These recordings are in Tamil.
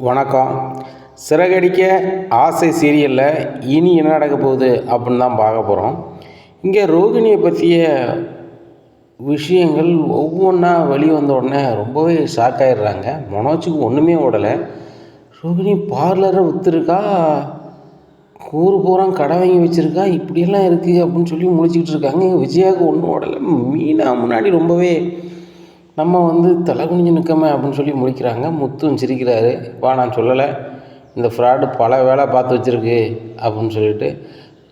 வணக்கம். சிறகடிக்க ஆசை சீரியலில் இனி என்ன நடக்க போகுது அப்படின்னு தான் பார்க்க போகிறோம். இங்கே ரோகிணியை பற்றிய விஷயங்கள் ஒவ்வொன்றா வெளியே வந்த உடனே ரொம்பவே ஷாக் ஆகிடுறாங்க. மனோஜுக்கு ஒன்றுமே ஓடலை. ரோகிணி பார்லரை விற்றுருக்கா, ஊர் பூரா கடை வாங்கி வச்சுருக்கா, இப்படியெல்லாம் இருக்குது அப்படின்னு சொல்லி முழிச்சிக்கிட்டு இருக்காங்க. விஜயாவுக்கு ஒன்றும் ஓடலை. மீனா முன்னாடி ரொம்பவே நம்ம தலை குனிஞ்சு நிற்கமே அப்படின்னு சொல்லி முடிக்கிறாங்க. முத்தும் சிரிக்கிறாரு. நான் சொல்லலை, இந்த ஃப்ராடு பல வேலை பார்த்து வச்சுருக்கு அப்படின்னு சொல்லிட்டு,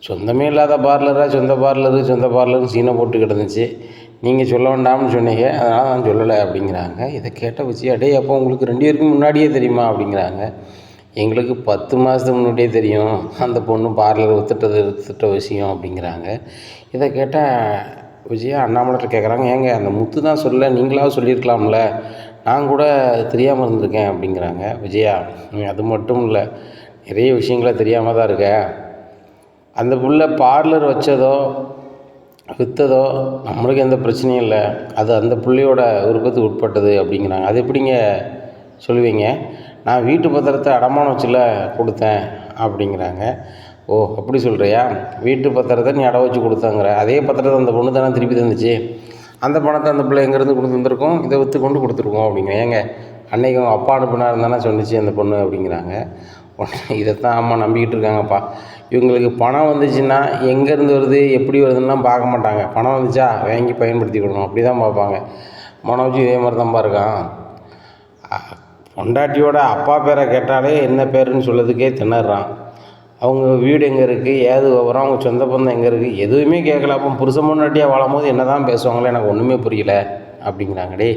சொந்தமே இல்லாத பார்லராக சொந்த பார்லர்னு சீனை போட்டு கிடந்துச்சு. நீங்கள் சொல்ல வேண்டாம்னு சொன்னீங்க, அதனால் நான் சொல்லலை அப்படிங்கிறாங்க. இதை கேட்ட வச்சு டேய் அப்போ உங்களுக்கு 2 பேருக்கும் முன்னாடியே தெரியுமா அப்படிங்கிறாங்க. எங்களுக்கு 10 மாதத்துக்கு முன்னாடியே தெரியும் அந்த பொண்ணு பார்லர் வித்துட்ட விஷயம் அப்படிங்கிறாங்க. இதை கேட்டால் விஜயா அண்ணாமலைகிட்ட கேட்குறாங்க, ஏங்க அந்த முத்து தான் சொல்லலை, நீங்களாவது சொல்லியிருக்கலாம்ல, நான் கூட தெரியாமல் இருந்திருக்கேன் அப்படிங்கிறாங்க. விஜயா அது மட்டும் இல்லை, நிறைய விஷயங்கள தெரியாமல் தான் இருக்க. அந்த புள்ள பார்லர் வச்சதோ விற்றதோ நம்மளுக்கு எந்த பிரச்சனையும் இல்லை, அது அந்த பிள்ளையோட விருப்பத்துக்கு உட்பட்டது அப்படிங்கிறாங்க. அது எப்படிங்க சொல்லுவீங்க? நான் வீட்டு பத்திரத்தை அடமானம் வச்சுல கொடுத்தேன் அப்படிங்கிறாங்க. ஓ அப்படி சொல்கிறியா? வீட்டு பத்திரத்தை நீ அடை வச்சு கொடுத்தாங்கிற, அதே பத்திரத்தை அந்த பொண்ணு தானே திருப்பி தந்துச்சு, அந்த பணத்தை அந்த பிள்ளை எங்கேருந்து கொடுத்து வந்திருக்கோம், இதை விற்று கொண்டு கொடுத்துருக்கோம் அப்படிங்க. ஏங்க அன்னைக்கு அவங்க அப்பா அனுப்புனா இருந்தானே சொன்னிச்சு அந்த பொண்ணு அப்படிங்கிறாங்க. இதைத்தான் அம்மா நம்பிக்கிட்டு இருக்காங்கப்பா. இவங்களுக்கு பணம் வந்துச்சுன்னா எங்கேருந்து வருது எப்படி வருதுன்னா பார்க்க மாட்டாங்க. பணம் வந்துச்சா வாங்கி பயன்படுத்திக்கணும் அப்படி தான் பார்ப்பாங்க. மனோஜ் இதே மாதிரி தான்ப்பா இருக்கான். பொண்டாட்டியோட அப்பா பேரை கேட்டாலே என்ன பேருன்னு சொல்லதுக்கே திணறான். அவங்க வீடு எங்கே இருக்குது, ஏது விவரம், அவங்க சொந்த பந்தம் எங்கே இருக்குது, எதுவுமே கேட்கல. அப்போ புருஷன் பொண்டாட்டியாக வாழும்போது என்ன தான் பேசுவாங்களே எனக்கு ஒன்றுமே புரியல அப்படிங்கிறாங்க. டே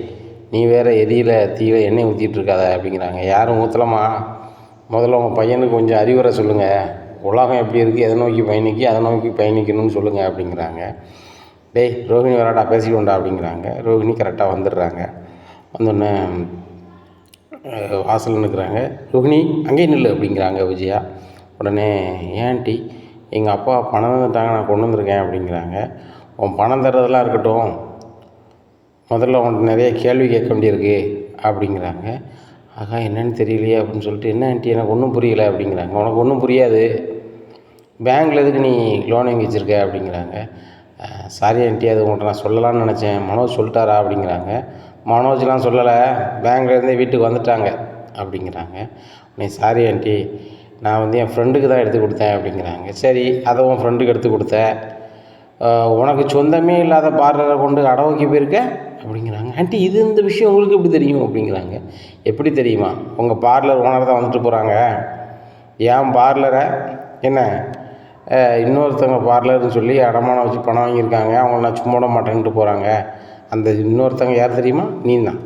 நீ வேறு எதியில் தீயில எண்ணெய் ஊற்றிட்டு இருக்காத அப்படிங்கிறாங்க. யாரும் ஊற்றலாமா? முதல்ல உங்கள் பையனுக்கு கொஞ்சம் அறிவுரை சொல்லுங்கள். உலகம் எப்படி இருக்குது, எதை நோக்கி அதை நோக்கி பயணிக்கணும்னு சொல்லுங்கள் அப்படிங்கிறாங்க. டேய் ரோஹிணி வராடா பேசிக்கொண்டா அப்படிங்கிறாங்க. ரோஹிணி கரெக்டாக வந்துடுறாங்க. வந்தோடனே வாசல் நிற்கிறாங்க. ரோஹிணி அங்கேயே நில்லு அப்படிங்கிறாங்க விஜயா. உடனே ஏன்ட்டி எங்கள் அப்பா பணம் தந்துட்டாங்க, நான் கொண்டு வந்திருக்கேன் அப்படிங்கிறாங்க. உன் பணம் தர்றதெல்லாம் இருக்கட்டும், முதல்ல உன்கிட்ட நிறைய கேள்வி கேட்க வேண்டியிருக்கு அப்படிங்கிறாங்க. ஆகா என்னன்னு தெரியலையே அப்படின்னு சொல்லிட்டு, என்ன ஆண்டி எனக்கு ஒன்றும் புரியலை அப்படிங்கிறாங்க. உனக்கு ஒன்றும் புரியாது, பேங்க்கில் எதுக்கு நீ லோன் வாங்கி வச்சுருக்க அப்படிங்கிறாங்க. சாரி ஆண்டி, அது உங்கள்கிட்ட நான் சொல்லலான்னு நினச்சேன், மனோஜ் சொல்லிட்டாரா அப்படிங்கிறாங்க. மனோஜ்லாம் சொல்லலை, பேங்க்லேருந்தே வீட்டுக்கு வந்துட்டாங்க அப்படிங்கிறாங்க. உடனே சாரி ஆண்டி, நான் என் ஃப்ரெண்டுக்கு தான் எடுத்து கொடுத்தேன் அப்படிங்கிறாங்க. சரி அதை உன் ஃப்ரெண்டுக்கு எடுத்து கொடுத்த, உனக்கு சொந்தமே இல்லாத பார்லரை கொண்டு அடை வைக்க போயிருக்க அப்படிங்கிறாங்க. ஆண்டி இது இந்த விஷயம் உங்களுக்கு எப்படி தெரியும் அப்படிங்கிறாங்க. எப்படி தெரியுமா? உங்கள் பார்லர் ஓனர் தான் வந்துட்டு போகிறாங்க. என் பார்லரை என்ன இன்னொருத்தவங்க பார்லர்னு சொல்லி அடமானம் வச்சு பணம் வாங்கியிருக்காங்க, அவங்கள நான் சும்மா விட மாட்டேன்ட்டு போகிறாங்க. அந்த இன்னொருத்தவங்க யார் தெரியுமா? நீ தான்.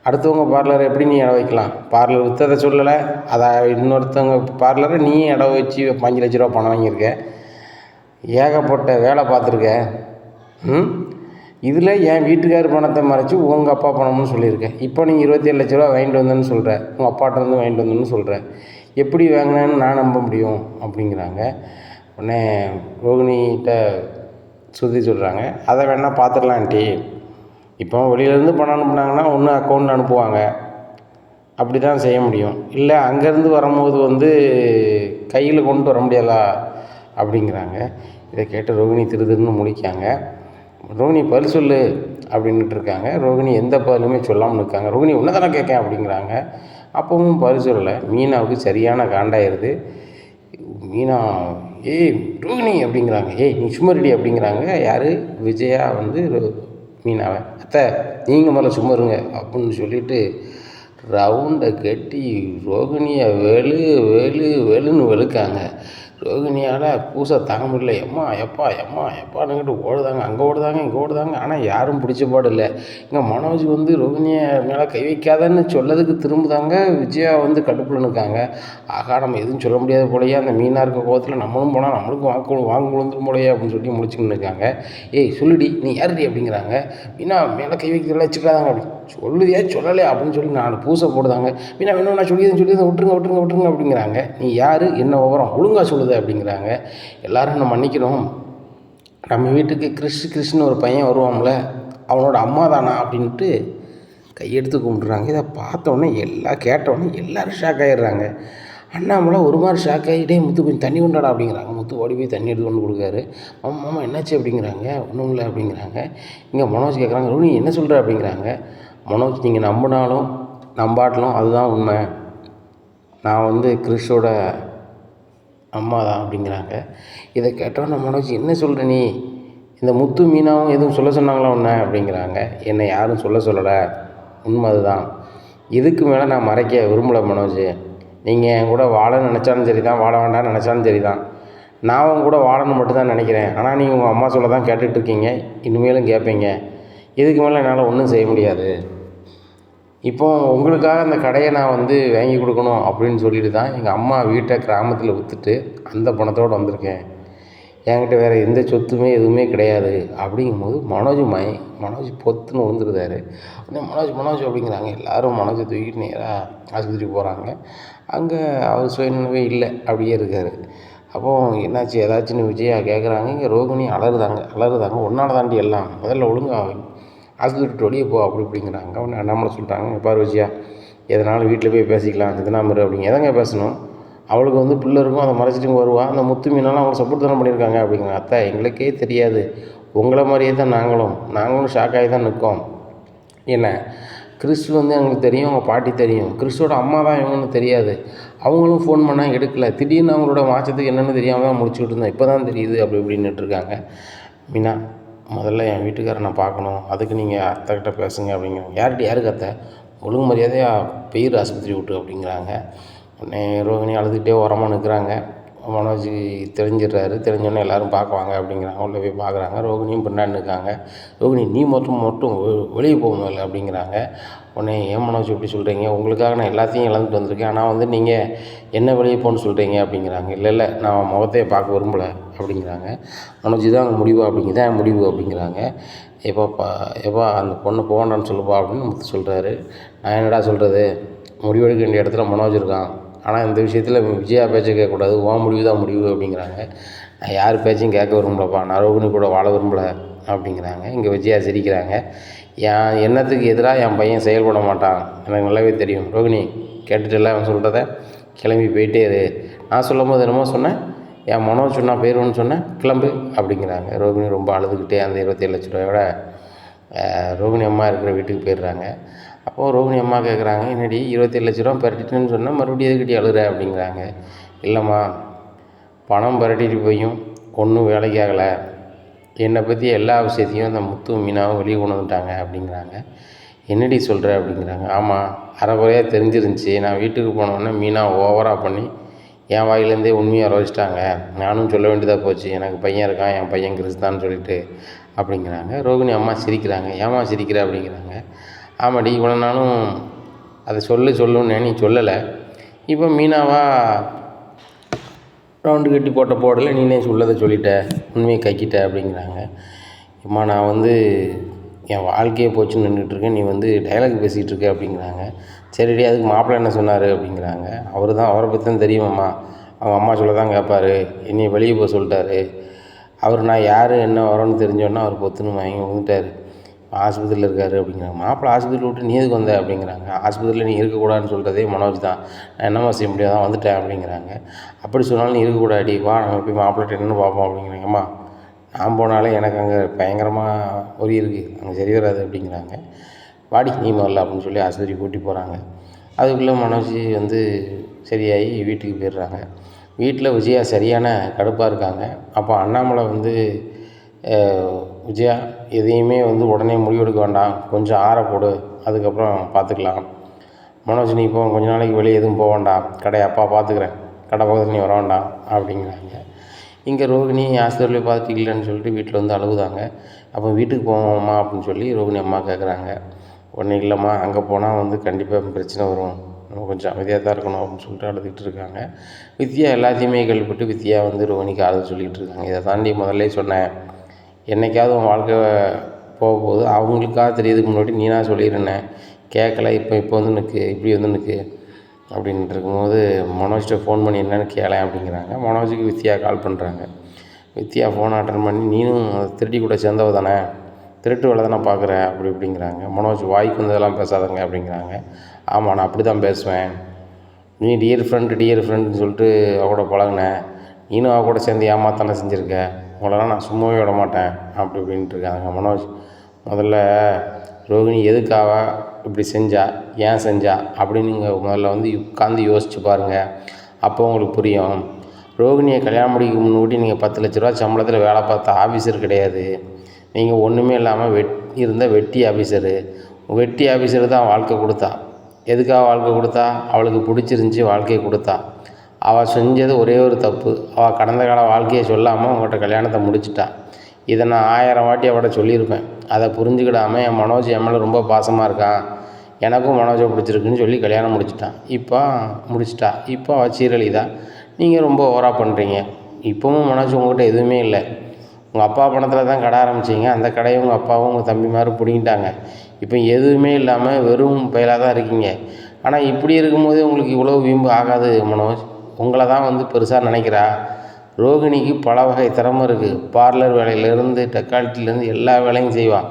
அடுத்தவங்க பார்லரை எப்படி நீ இடம் வைக்கலாம்? பார்லர் விற்றதை சொல்லலை, அதை இன்னொருத்தவங்க பார்லரை நீ இடம் வச்சு 5 லட்ச ரூபா பணம் வாங்கியிருக்க, ஏகப்பட்ட வேலை பார்த்துருக்க. இதில் என் வீட்டுக்கார் பணத்தை மறைச்சி உங்கள் அப்பா பணம்னு சொல்லியிருக்கேன். இப்போ நீ 27 லட்ச ரூபா வாங்கிட்டு வந்தேன்னு சொல்கிற, உங்கள் அப்பாட்டேருந்து வாங்கிட்டு வந்தேன்னு சொல்கிற, எப்படி வாங்கினேன்னு நான் நம்ப முடியும் அப்படிங்கிறாங்க. உடனே ரோகிணிகிட்ட சுற்றி சொல்கிறாங்க, அதை வேணால் பார்த்துடலாம் ஆண்டி. இப்போ வெளியிலேருந்து பணம் அனுப்புனாங்கன்னா ஒன்று அக்கௌண்ட் அனுப்புவாங்க, அப்படி தான் செய்ய முடியும். இல்லை அங்கேருந்து வரும்போது கையில் கொண்டு வர முடியாதா அப்படிங்கிறாங்க. இதை கேட்டு ரோகிணி திருன்னு முழிக்காங்க. ரோகிணி பதில் சொல்லு அப்படின்ட்டு இருக்காங்க. ரோகிணி எந்த பதிலுமே சொல்லாமல் இருக்காங்க. ரோகிணி ஒன்று தானே கேட்கேன் அப்படிங்கிறாங்க. அப்பவும் பதில் சொல்லலை. மீனாவுக்கு சரியான காண்டாயிருது. மீனா ஏய் ரோகிணி அப்படிங்கிறாங்க. ஏய் நீ சும்மா ரெடி அப்படிங்கிறாங்க. யார்? விஜயா மீனாவை, அத்தை நீங்கள் மேலே சும்மா இருங்க அப்படின்னு சொல்லிட்டு ரவுண்டை கட்டி ரோகிணியை வெளுன்னு வெளுக்காங்க. ரோகிணியால் பூசை தாங்க முடியல. எப்பான்னுக்கிட்டு ஓடுதாங்க, அங்கே ஓடுதாங்க இங்கே ஓடுதாங்க. ஆனால் யாரும் பிடிச்ச பாடு இல்லை. இங்கே மனோஜ் ரோகிணியை மேலே கை வைக்காதன்னு சொல்லதுக்கு திரும்புதாங்க. விஜயா கடுப்பில் நிற்காங்க. ஆகா நம்ம எதுவும் சொல்ல முடியாது போலையே, அந்த மீனாக இருக்க கோவத்தில் நம்மளும் போனால் நம்மளுக்கும் வாங்க விழுந்துரும் போலையே அப்படின்னு சொல்லி முடிச்சுக்கின்னு இருக்காங்க. ஏய் சொல்லுடி நீ யாருடி அப்படிங்கிறாங்க. மீனா மேலே கை வைக்கிறதெல்லாம் வச்சுக்காதாங்க அப்படி சொல்லுதியா சொல்லலையா அப்படின்னு சொல்லி 4 பூசை போடுதாங்க. மீனா வேணும் நான் சொல்லியதை விட்டுருங்க அப்படிங்கிறாங்க. நீ யார், என்ன விவரம், ஒழுங்காக சொல்லுது அப்படிங்கிறாங்க. எல்லோரும் நம்ம மன்னிக்கணும், நம்ம வீட்டுக்கு கிறிஸ்ன்னு ஒரு பையன் வருவான்ல, அவனோட அம்மா தானா அப்படின்ட்டு கையெடுத்து கும்பிட்றாங்க. இதை பார்த்தோன்னே கேட்டவுடனே எல்லோரும் ஷாக் ஆகிடுறாங்க. அண்ணாமலை ஒரு மாதிரி ஷாக் ஆகிட்டே முத்து கொஞ்சம் தண்ணி கொண்டாடா அப்படிங்கிறாங்க. முத்து ஓடி போய் தண்ணி எடுத்து கொண்டு கொடுக்காரு. மாமா என்னாச்சு அப்படிங்கிறாங்க. ஒன்றும் இல்லை அப்படிங்கிறாங்க. இங்கே மனோஜ் கேட்குறாங்க, ரோனி என்ன சொல்கிற அப்படிங்கிறாங்க. மனோஜ் நீங்கள் நம்பினாலும் நம்பாட்டலும் அதுதான் உண்மை, நான் கிறிஷோட அம்மா தான் அப்படிங்கிறாங்க. இதை கேட்டோன்னே மனோஜ் என்ன சொல்கிற நீ, இந்த முத்து மீனாவும் எதுவும் சொல்ல சொன்னாங்களா உன்னை அப்படிங்கிறாங்க. என்னை யாரும் சொல்லலை, உண்மை அதுதான். இதுக்கு மேலே நான் மறைக்க விரும்பலை மனோஜ். நீங்கள் என் கூட வாழன்னு நினச்சாலும் சரி தான், வாழ வேண்டாம்னு நினச்சாலும் சரி தான், நான் உங்க கூட வாழணும்னு மட்டும்தான் நினைக்கிறேன். ஆனால் நீங்கள் உங்கள் அம்மா சொல்ல தான் கேட்டுட்ருக்கீங்க, இனிமேலும் கேட்பீங்க. இதுக்கு மேலே என்னால் ஒன்றும் செய்ய முடியாது. இப்போ உங்களுக்காக அந்த கடையை நான் வாங்கி கொடுக்கணும் அப்படின்னு சொல்லிட்டு தான் எங்கள் அம்மா வீட்டை கிராமத்தில் விற்றுட்டு அந்த பணத்தோடு வந்திருக்கேன். என்கிட்ட வேறு எந்த சொத்துமே எதுவுமே கிடையாது. அப்படிங்கும்போது மனோஜ் பொத்துன்னு விழுந்துருந்தாரு. உடனே மனோஜ் அப்படிங்கிறாங்க. எல்லோரும் மனோஜை தூக்கிட்டு நேராக ஆஸ்பத்திரிக்கு போகிறாங்க. அங்கே அவர் சுயநினைவே இல்லை, அப்படியே இருக்கார். அப்போது என்னாச்சு ஏதாச்சுன்னு விஜயா கேட்குறாங்க. இங்கே ரோகிணி அலறுதாங்க. ஒன்றால் தாண்டி எல்லாம் முதல்ல ஒழுங்காக ஆஸ்பத்திரி வெளியே போ அப்படிங்கிறாங்க. உடனே அண்ணாமலை சொல்லிட்டாங்க, பாரு விஜயா, எதனாலும் வீட்டில் போய் பேசிக்கலாம், எதனாமரு அப்படிங்க. எதங்க பேசணும், அவளுக்கு பிள்ளை இருக்கும், அதை மறைச்சிட்டு வருவா. அந்த முத்து மீனெல்லாம் அவங்களை சப்போர்ட் தானே பண்ணியிருக்காங்க அப்படிங்கிற. அத்தை எங்களுக்கே தெரியாது, உங்களை மாதிரியே தான் நாங்களும் ஷாக் ஆகி தான் நிற்கோம். என்ன கிறிஸ் எங்களுக்கு தெரியும், அவங்க பாட்டி தெரியும், கிறிஸோட அம்மா தான் இவங்கன்னு தெரியாது. அவங்களும் ஃபோன் பண்ணால் எடுக்கலை. திடீர்னு அவங்களோட மாற்றத்துக்கு என்னென்னு தெரியாமல் தான் முடிச்சுக்கிட்டு இருந்தோம், இப்போ தான் தெரியுது அப்படி இப்படின்னுட்டு இருக்காங்க. மீனா முதல்ல என் வீட்டுக்காரரை நான் பார்க்கணும், அதுக்கு நீங்கள் அத்தைக்கிட்ட பேசுங்க அப்படிங்கிறாங்க. யாருக்கு அத்தை, ஒழுங்கு மரியாதையாக பெயர் ஆஸ்பத்திரி விட்டு அப்படிங்கிறாங்க. உடனே ரோகிணி அழுதுகிட்டே ஓரமாக நிற்கிறாங்க. மனோஜ் தெரிஞ்சோடனே எல்லோரும் பார்க்குவாங்க அப்படிங்கிறாங்க. உள்ளே போய் பார்க்குறாங்க. ரோகிணியும் பின்னாடி நிற்காங்க. ரோகிணி நீ மட்டும் வெளியே போகணும் அப்படிங்கிறாங்க. உடனே ஏன் மனோஜ் இப்படி சொல்கிறீங்க, உங்களுக்காக நான் எல்லாத்தையும் இழந்துட்டு வந்திருக்கேன், ஆனால் நீங்கள் என்ன வெளியே போகணுன்னு சொல்கிறீங்க அப்படிங்கிறாங்க. இல்லை நான் முகத்தையே பார்க்க விரும்பலை அப்படிங்கிறாங்க. மனோஜ் தான் அங்கே முடிவு அப்படிங்கிறதான் என் முடிவு அப்படிங்கிறாங்க. எப்பா அந்த பொண்ணு போகண்டான்னு சொல்லுப்பா அப்படின்னு முத்து சொல்கிறாரு. நான் என்னடா சொல்கிறது, முடிவெடுக்க வேண்டிய இடத்துல மனோஜ் இருக்கான், ஆனால் இந்த விஷயத்தில் விஜயா பேச்சை கேட்கக்கூடாது, உன் முடிவு தான் முடிவு அப்படிங்கிறாங்க. நான் யார் பேச்சையும் கேட்க விரும்பலப்பா, நான் ரோகிணி கூட வாழ விரும்பலை அப்படிங்கிறாங்க. இங்கே விஜயா சிரிக்கிறாங்க. என் எண்ணத்துக்கு எதிராக என் பையன் செயல்பட மாட்டான், எனக்கு நல்லாவே தெரியும். ரோகிணி கேட்டுட்டெல்லாம் அவன் சொல்கிறத கிளம்பி போயிட்டே இரு. நான் சொல்லும் போது என்னமோ சொன்னேன், என் மனோஜ் சொன்னால் போயிடுவோன்னு சொன்னேன், கிளம்பு அப்படிங்கிறாங்க. ரோகிணி ரொம்ப அழுதுகிட்டே அந்த 27 லட்ச ரூபாயோட ரோகிணி அம்மா இருக்கிற வீட்டுக்கு போயிடுறாங்க. அப்போது ரோகிணி அம்மா கேட்குறாங்க, என்னடி 27 லட்ச ரூபா பரட்டிட்டுன்னு சொன்னால் மறுபடியும் எதுக்கிட்டே அழுகிற அப்படிங்கிறாங்க. இல்லைம்மா, பணம் பரட்டிட்டு போயும் ஒன்றும் வேலைக்கு ஆகலை, என்னை பற்றி எல்லா விஷயத்தையும் அந்த முத்து மீனாவும் வெளியே கொண்டு வந்துட்டாங்க அப்படிங்கிறாங்க. என்னடி சொல்கிற அப்படிங்கிறாங்க. ஆமாம், அரைக்குறையாக தெரிஞ்சிருந்துச்சி, நான் வீட்டுக்கு போனோடனே மீனா ஓவராக பண்ணி என் வாயிலேருந்தே உண்மையை வச்சிட்டாங்க, நானும் சொல்ல வேண்டியதாக போச்சு, எனக்கு பையன் இருக்கான், என் பையன் கிறிஸ்தான்னு சொல்லிட்டு அப்படிங்கிறாங்க. ரோகிணி அம்மா சிரிக்கிறாங்க. ஏம்மா சிரிக்கிற அப்படிங்கிறாங்க. ஆமாடி, இவ்வளோ நாளும் அதை சொல்லுன்னு நீ சொல்லலை, இப்போ மீனாவா ரவுண்டு கட்டி போட்ட போடலை, நீனே சொல்லதை சொல்லிட்ட, உண்மையை கக்கிட்ட அப்படிங்கிறாங்க. அம்மா நான் என் வாழ்க்கையே போச்சுன்னு நின்றுட்டுருக்கேன், நீ டைலாக் பேசிகிட்டு இருக்க அப்படிங்கிறாங்க. சரிடி, அதுக்கு மாப்பிள்ளை என்ன சொன்னார் அப்படிங்கிறாங்க. அவரை பற்றி தான் தெரியுமாம்மா, அவங்க அம்மா சொல்ல தான் கேட்பார், என்னையை வெளியே போக சொல்லிட்டாரு. நான் யார் என்ன வரோன்னு தெரிஞ்சோன்னா அவர் பொத்துன்னு வாங்கி வந்துட்டார், ஆஸ்பத்திரியில் இருக்கார் அப்படிங்கிறாங்க. மாப்பிள்ளை ஆஸ்பத்திரியில் விட்டு நீ எதுக்கு வந்த அப்படிங்கிறாங்க. ஆஸ்பத்திரியில் நீ இருக்கக்கூடாதுன்னு சொல்கிறதே மனோஜ் தான், நான் என்னம்மா செய்ய முடியாது, தான் வந்துட்டேன் அப்படிங்கிறாங்க. அப்படி சொன்னாலும் நீ இருக்கக்கூடாது, வா நம்ம போய் மாப்பிள்ளை என்னென்னு பார்ப்போம் அப்படிங்கிறாங்கம்மா. நான் போனாலே எனக்கு அங்கே பயங்கரமாக ஒரி இருக்குது, அங்கே சரி வராது அப்படிங்கிறாங்க. வாடி நீ முதல்ல அப்படின்னு சொல்லி ஆஸ்பத்திரி கூட்டி போகிறாங்க. அதுக்குள்ளே மனோஜ் சரியாகி வீட்டுக்கு போயிடுறாங்க. வீட்டில் விஜயா சரியான கடுப்பாக இருக்காங்க. அப்போ அண்ணாமலை விஜயா எதையுமே உடனே முடிவெடுக்க வேண்டாம், கொஞ்சம் ஆற போடு, அதுக்கப்புறம் பார்த்துக்கலாம். மனோஜ் நீ இப்போ கொஞ்ச நாளைக்கு வெளியே எதுவும் போக வேண்டாம், கடையை அப்பா பார்த்துக்கிறேன், கடை பக்கத்தில் நீ வர வேண்டாம் அப்படிங்கிறாங்க. இங்கே ரோகிணி ஆஸ்பத்திரியில் பார்த்துட்டு இல்லைன்னு சொல்லிட்டு வீட்டில் அழுகுதாங்க. அப்போ வீட்டுக்கு போவோம்மா அப்படின்னு சொல்லி ரோகிணி அம்மா கேட்குறாங்க. உடனே இல்லைம்மா, அங்கே போனால் கண்டிப்பாக பிரச்சனை வரும், நம்ம கொஞ்சம் அமைதியாக தான் இருக்கணும் அப்படின்னு சொல்லிட்டு அழுதுகிட்டு இருக்காங்க. வித்யா எல்லாத்தையுமே கேள்விப்பட்டு வித்யா ரோகிணிக்கு ஆறுதல் சொல்லிகிட்டு இருக்காங்க. இதை தாண்டி முதல்ல சொன்னேன், என்றைக்காவது உன் வாழ்க்கை போக போகுது, அவங்களுக்காக தெரியறதுக்கு முன்னாடி நீனா சொல்லிடுறேன், கேட்கல, இப்போ நிற்கு, இப்படி நிற்கு அப்படின்ட்டு இருக்கும்போது மனோஜ்கிட்ட ஃபோன் பண்ணி என்னென்னு கேளேன் அப்படிங்கிறாங்க. மனோஜுக்கு வித்யா கால் பண்ணுறாங்க. வித்யா ஃபோன் அட்டன் பண்ணி, நீனும் திருடி கூட சேர்ந்தவ தானே, திருட்டு வேலை தான் நான் பார்க்குறேன் அப்படி இப்படிங்கிறாங்க. மனோஜ் வாய்க்கு வந்ததெல்லாம் பேசாதங்க அப்படிங்கிறாங்க. ஆமாம் நான் அப்படி தான் பேசுவேன். நீ டியர் ஃப்ரெண்டுன்னு சொல்லிட்டு அவக்கூட பழகுன, நீனும் அவ கூட சேர்ந்து ஏமாத்தானே செஞ்சுருக்க, உங்களெல்லாம் நான் சும்மாவே விட மாட்டேன் அப்படி இப்படின்ட்டு இருக்காங்க. மனோஜ் முதல்ல ரோகிணி எதுக்காக இப்படி செஞ்சா, ஏன் செஞ்சா அப்படின்னு நீங்கள் முதல்ல வந்து உட்காந்து யோசிச்சு பாருங்கள். அப்போ உங்களுக்கு புரியும். ரோகிணியை கல்யாணம் முடிக்க முன்னாடி நீங்கள் 10 லட்ச ரூபா சம்பளத்தில் வேலை பார்த்த ஆஃபீஸர் கிடையாது. நீங்கள் ஒன்றுமே இல்லாமல் இருந்த வெட்டி ஆஃபீஸரு. வெட்டி ஆஃபீஸரு தான் வாழ்க்கை கொடுத்தா. எதுக்காக வாழ்க்கை கொடுத்தா? அவளுக்கு பிடிச்சிருந்துச்சி வாழ்க்கையை கொடுத்தா. அவள் செஞ்சது ஒரே ஒரு தப்பு. அவள் கடந்த கால வாழ்க்கையை சொல்லாமல் உங்கள்கிட்ட கல்யாணத்தை முடிச்சிட்டா. இதை நான் 1000 வாட்டி அவட்ட சொல்லியிருப்பேன். அதை புரிஞ்சுக்கிடாமல் என் மனோஜ் என் மேலே ரொம்ப பாசமாக இருக்கான், எனக்கும் மனோஜை பிடிச்சிருக்குன்னு சொல்லி கல்யாணம் முடிச்சிட்டா. இப்போ அவள் சீரழிதா. நீங்கள் ரொம்ப ஓவராக பண்ணுறீங்க. இப்போவும் மனோஜ் உங்கள்கிட்ட எதுவுமே இல்லை. உங்கள் அப்பா பணத்தில் தான் கடை ஆரம்பிச்சிங்க. அந்த கடையை உங்கள் அப்பாவும் உங்கள் தம்பி மாதிரி பிடிங்கிட்டாங்க. இப்போ எதுவுமே இல்லாமல் வெறும் பயலாக தான் இருக்கீங்க. ஆனால் இப்படி இருக்கும்போது உங்களுக்கு இவ்வளோ வீம்பு ஆகாது மனோஜ். உங்களை தான் வந்து பெருசாக நினைக்கிறா. ரோகிணிக்கு பல வகை திறமை இருக்குது. பார்லர் வேலையிலேருந்து டெக்காலிட்டிலேருந்து எல்லா வேலையும் செய்வாள்.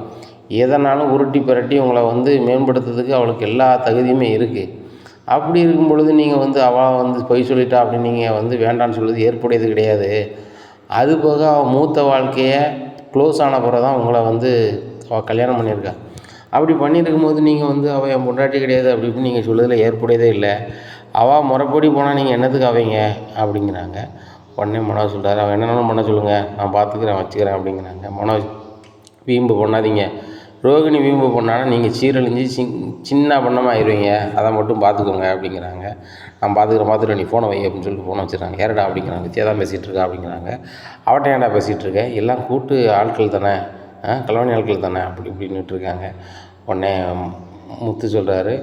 எதனாலும் உருட்டி பிரட்டி உங்களை வந்து மேம்படுத்துறதுக்கு அவளுக்கு எல்லா தகுதியுமே இருக்குது. அப்படி இருக்கும் பொழுது நீங்கள் வந்து அவள் வந்து பொய் சொல்லிட்டா அப்படின்னு நீங்கள் வந்து வேண்டான்னு சொல்லுறது ஏற்புடையது கிடையாது. அதுபோக அவள் மூத்த வாழ்க்கையை க்ளோஸ் ஆன பிறகு தான் உங்களை வந்து அவள் கல்யாணம் பண்ணியிருக்கா. அப்படி பண்ணியிருக்கும்போது நீங்கள் வந்து அவள் என் பொண்டாட்டி கிடையாது அப்படி இப்படின்னு நீங்கள் சொல்லுறதுல ஏற்புடையதே இல்லை. அவள் முறைப்படி போனால் நீங்கள் என்னத்துக்கு ஆவீங்க அப்படிங்கிறாங்க. உடனே மனோஜ் சொல்கிறாரு, அவன் என்னென்னு பண்ண சொல்லுங்கள், நான் பார்த்துக்கிறேன் வச்சுக்கிறேன் அப்படிங்கிறாங்க. மனோஜ் வீம்பு பண்ணாதீங்க. ரோகிணி வீம்பு பண்ணானா நீங்கள் சீரழிஞ்சு சின்ன பண்ணமாக ஆயிடுவீங்க. அதை மட்டும் பார்த்துக்கோங்க அப்படிங்கிறாங்க. நான் பார்த்துக்கிறேன் நீ ஃபோனை வை அப்படின்னு சொல்லிட்டு ஃபோனை வச்சுருக்காங்க. யாரடா அப்படிங்கிறாங்க. வித்தியா தான் பேசிகிட்டு இருக்கா அப்படிங்கிறாங்க. அவட்ட ஏன்டா பேசிகிட்டு இருக்கேன், எல்லாம் கூட்டு ஆட்கள் தானே, கலவாணி ஆட்கள் தானே அப்படி இப்படின்னுட்டு இருக்காங்க. உடனே முத்து சொல்கிறாரு,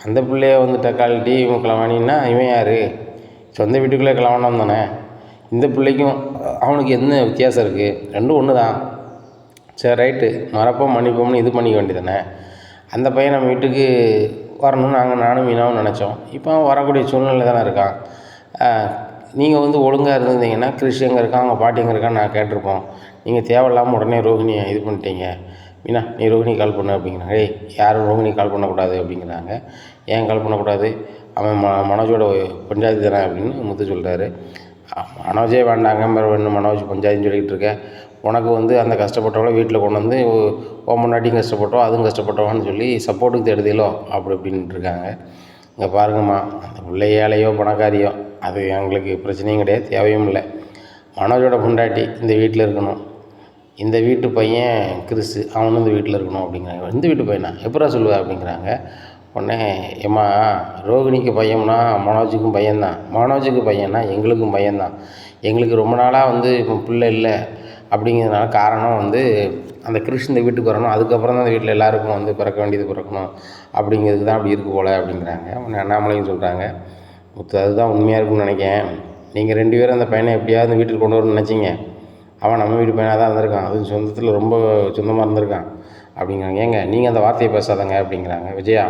அந்த பிள்ளைய வந்து டெக்காலிட்டி இவன் கலவாணின்னா இவன் யார், சொந்த வீட்டுக்குள்ளே கலவானம் தானே. இந்த பிள்ளைக்கும் அவனுக்கு என்ன வித்தியாசம் இருக்குது, ரெண்டும் ஒன்று தான். சரி ரைட்டு, மறப்போம் மன்னிப்போம்னு இது பண்ணிக்க வேண்டியதானே. அந்த பையன் நம்ம வீட்டுக்கு வரணும்னு நானும் மீனாவும் நினச்சோம். இப்போ அவன் வரக்கூடிய சூழ்நிலை தானே இருக்கான். நீங்கள் வந்து ஒழுங்காக இருந்திருந்தீங்கன்னா கிறிஷ் எங்கே இருக்கான், அவங்க பாட்டி எங்கே இருக்கான்னு நான் கேட்டிருப்போம். நீங்கள் தேவையில்லாமல் உடனே ரோகிணியை இது பண்ணிட்டீங்க. மீனா நீ ரோகிணி கால் பண்ணு அப்படிங்கிறாங்க. யாரும் ரோகிணி கால் பண்ணக்கூடாது அப்படிங்கிறாங்க. ஏன் கால் பண்ணக்கூடாது, அவன் மனோஜோட பஞ்சாயத்து தானே அப்படின்னு முத்து சொல்கிறாரு. மனோஜே வேண்டாங்க, வேணும் மனோஜ் பஞ்சாயத்துன்னு சொல்லிக்கிட்டு இருக்கேன். உனக்கு வந்து அந்த கஷ்டப்பட்டவளை வீட்டில் கொண்டு வந்து முன்னாடியும் கஷ்டப்பட்டோம் அதுவும் கஷ்டப்பட்டவான்னு சொல்லி சப்போர்ட்டுக்கு தேடுதலோ அப்படி இப்படின்ட்டு இருக்காங்க. இங்கே பாருங்கம்மா, அந்த பிள்ளை ஏழையோ பணக்காரியோ அது எங்களுக்கு பிரச்சனையும் கிடையாது, தேவையும் இல்லை. மனோஜோட பொண்டாட்டி இந்த வீட்டில் இருக்கணும், இந்த வீட்டு பையன் கிறிஸு அவனும் இந்த வீட்டில் இருக்கணும் அப்படிங்கிறாங்க. இந்த வீட்டு பையனா எப்படா சொல்லுவேன் அப்படிங்கிறாங்க. உடனே ஏம்மா ரோகிணிக்கு பையன்னா மனோஜுக்கும் பையன்தான், மனோஜுக்கு பையன்னா எங்களுக்கும் பையன்தான். எங்களுக்கு ரொம்ப நாளாக வந்து இப்போ பிள்ளை இல்லை அப்படிங்கிறதுனால காரணம் வந்து அந்த கிறிஷ் இந்த வீட்டுக்கு வரணும், அதுக்கப்புறம் தான் அந்த வீட்டில் எல்லாருக்கும் வந்து பிறக்க வேண்டியது பிறக்கணும் அப்படிங்கிறதுக்கு தான் அப்படி இருக்குது போல் அப்படிங்கிறாங்க. உடனே அண்ணாமலையும் சொல்கிறாங்க, முத்து அதுதான் உண்மையாக இருக்குன்னு நினைக்கிறேன். நீங்கள் 2 பேரும் அந்த பையனை எப்படியாவது இந்த வீட்டுக்கு கொண்டு வரணும்னு நினச்சிங்க. அவன் நம்ம வீட்டு பையனாக தான் இருந்திருக்கான், அது சொந்தத்தில் ரொம்ப சொந்தமாக இருந்திருக்கான் அப்படிங்கிறாங்க. ஏங்க நீங்கள் அந்த வார்த்தையை பேசாதங்க அப்படிங்கிறாங்க. விஜயா,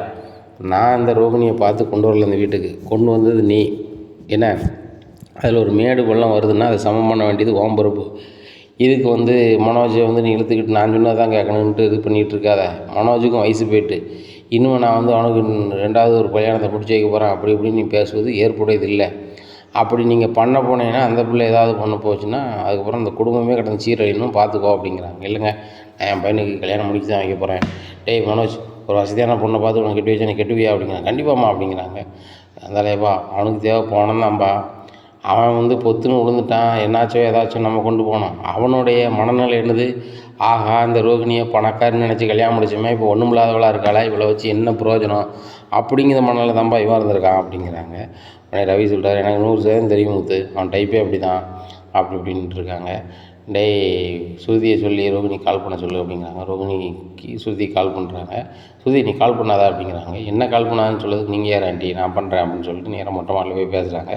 நான் அந்த ரோகிணியை பார்த்து கொண்டு வரல இந்த வீட்டுக்கு, கொண்டு வந்தது நீ. என்ன அதில் ஒரு மேடு பள்ளம் வருதுன்னா அதை சமம் பண்ண வேண்டியது ஓம் பொறுப்பு. இதுக்கு வந்து மனோஜை வந்து நீ இழுத்துக்கிட்டு நான் சொன்னது தான் கேட்கணுன்ட்டு இது பண்ணிகிட்டு இருக்காத. மனோஜுக்கும் வயசு போயிட்டு இன்னும் நான் வந்து அவனுக்கு 2வது ஒரு கல்யாணத்தை பிடிச்சி வைக்க போகிறேன் அப்படி இப்படின்னு நீ பேசுவது ஏற்புடையது இல்லை. அப்படி நீங்கள் பண்ண போனீங்கன்னா அந்த பிள்ளை ஏதாவது பண்ண போச்சுன்னா அதுக்கப்புறம் இந்த குடும்பமே கடந்து சீரழியணும், பார்த்துக்கோ அப்படிங்கிறாங்க. இல்லைங்க நான் என் பையனுக்கு கல்யாணம் முடிச்சு தான் வைக்க போகிறேன். டேய் மனோஜ், ஒரு வசதியான பொண்ணை பார்த்து உனக்கு கெட்டு வச்சா நீ கெட்டுவியா அப்படிங்கிறாங்க. கண்டிப்பாம்மா அப்படிங்கிறாங்க. அந்தாலேப்பா அவனுக்கு தேவை போனோம் தான்ப்பா, அவன் வந்து பொத்துன்னு விழுந்துட்டான், என்னாச்சோ ஏதாச்சும் நம்ம கொண்டு போனோம். அவனுடைய மனநிலை என்னது, ஆகா இந்த ரோகிணியை பணக்காரன்னு நினச்சி கல்யாணம் முடிச்சோமே, இப்போ ஒன்றும் இல்லாதவளாக இருக்காளா, இவ்வளோ வச்சு என்ன பிரயோஜனம் அப்படிங்கிற மனநிலை தான்ப்பா இவன் இருந்திருக்கான் அப்படிங்கிறாங்க. உடனே ரவி சொல்கிறார், எனக்கு 100% தெரியும் முத்து, அவன் டைப்பே அப்படி தான் அப்படி இப்படின்ட்டு இருக்காங்க. டேய் ஸ்ருதியை சொல்லி ரோகிணி கால் பண்ண சொல்லு அப்படிங்கிறாங்க. ரோகிணிக்கு ஸ்ருதி கால் பண்ணுறாங்க. ஸ்ருதி நீ கால் பண்ணாதா அப்படிங்கிறாங்க. என்ன கால் பண்ணாதுன்னு சொல்லுறதுக்கு நீங்கள் யார் ஆண்டி, நான் பண்ணுறேன் அப்படின்னு சொல்லிட்டு நேராக மொட்டை மாடியில் போய் பேசுகிறாங்க.